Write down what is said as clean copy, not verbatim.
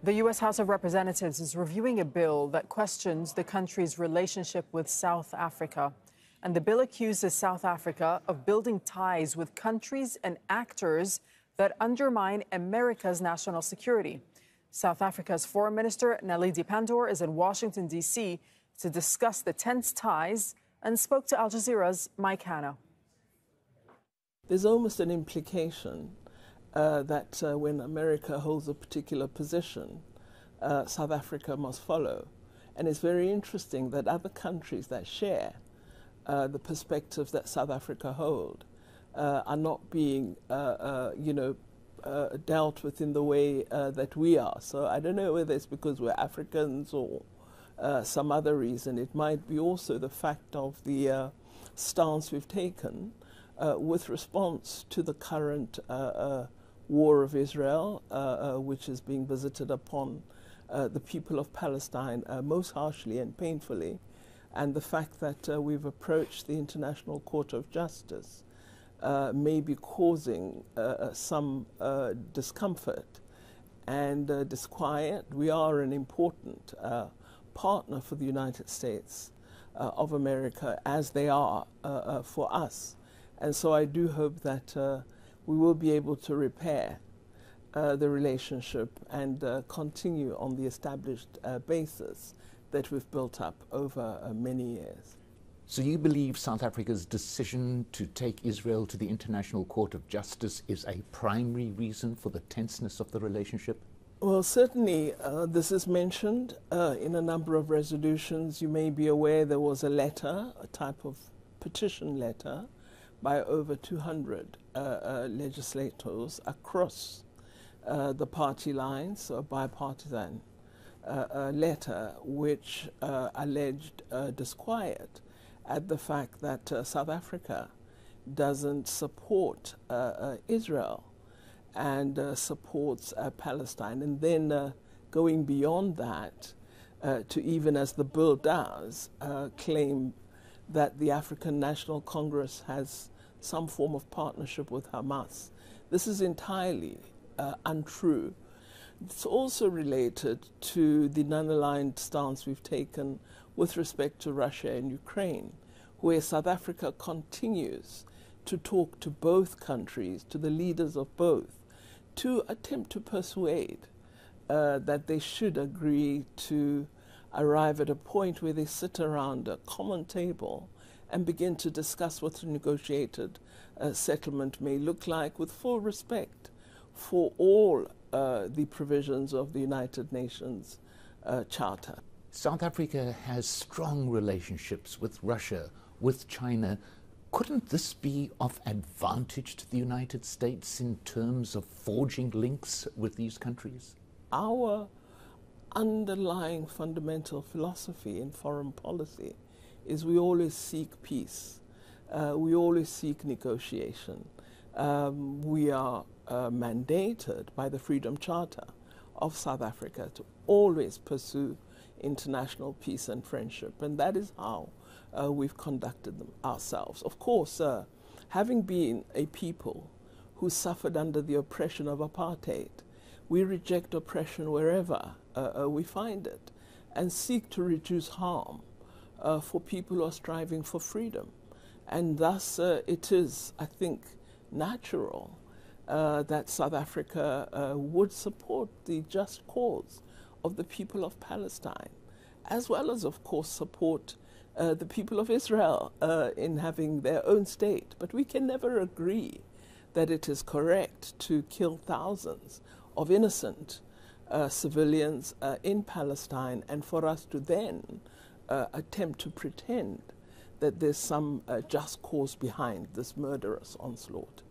The U.S. House of Representatives is reviewing a bill that questions the country's relationship with South Africa. And the bill accuses South Africa of building ties with countries and actors that undermine America's national security. South Africa's Foreign Minister Naledi Pandor is in Washington, D.C. to discuss the tense ties and spoke to Al Jazeera's Mike Hanna. There's almost an implication that when America holds a particular position, South Africa must follow. And it's very interesting that other countries that share the perspectives that South Africa hold are not being, dealt with in the way that we are. So I don't know whether it's because we're Africans or some other reason. It might be also the fact of the stance we've taken with response to the current war of Israel, which is being visited upon the people of Palestine most harshly and painfully, and the fact that we've approached the International Court of Justice may be causing some discomfort and disquiet. We are an important partner for the United States of America, as they are for us. And so I do hope that we will be able to repair the relationship and continue on the established basis that we've built up over many years. So you believe South Africa's decision to take Israel to the International Court of Justice is a primary reason for the tenseness of the relationship? Well, certainly this is mentioned in a number of resolutions. You may be aware there was a letter, a type of petition letter, by over 200 legislators across the party lines, a bipartisan letter which alleged disquiet at the fact that South Africa doesn't support Israel and supports Palestine. And then going beyond that to, even as the bill does, claim that the African National Congress has some form of partnership with Hamas. This is entirely untrue. It's also related to the non-aligned stance we've taken with respect to Russia and Ukraine, where South Africa continues to talk to both countries, to the leaders of both, to attempt to persuade that they should agree to arrive at a point where they sit around a common table and begin to discuss what a negotiated settlement may look like, with full respect for all the provisions of the United Nations Charter. South Africa has strong relationships with Russia, with China. Couldn't this be of advantage to the United States in terms of forging links with these countries? Our underlying fundamental philosophy in foreign policy is we always seek peace. We always seek negotiation. We are mandated by the Freedom Charter of South Africa to always pursue international peace and friendship, and that is how we've conducted them ourselves. Of course, having been a people who suffered under the oppression of apartheid, we reject oppression wherever we find it and seek to reduce harm for people who are striving for freedom. And thus it is, I think, natural that South Africa would support the just cause of the people of Palestine, as well as, of course, support the people of Israel in having their own state. But we can never agree that it is correct to kill thousands of innocent civilians in Palestine, and for us to then attempt to pretend that there's some just cause behind this murderous onslaught.